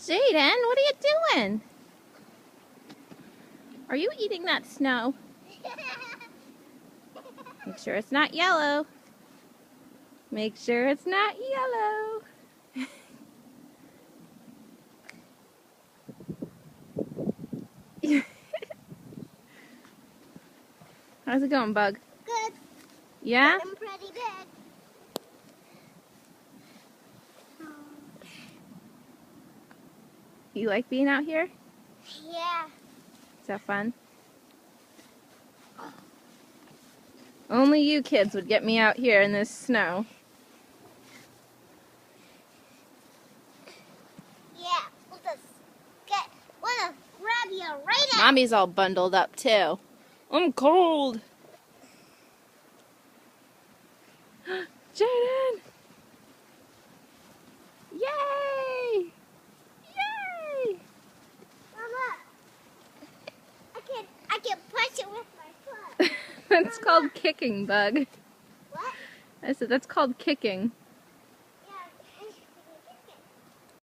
Jaden, what are you doing? Are you eating that snow? Make sure it's not yellow. Make sure it's not yellow. How's it going, Bug? Good. Yeah? I'm pretty big. You like being out here? Yeah. Is that fun? Only you kids would get me out here in this snow. Yeah. We'll grab you right out. Mommy's all bundled up too. I'm cold. Jaden! Yay! Yay! Mama, I can push it with my foot. That's called kicking, Bug. What? I said that's called kicking.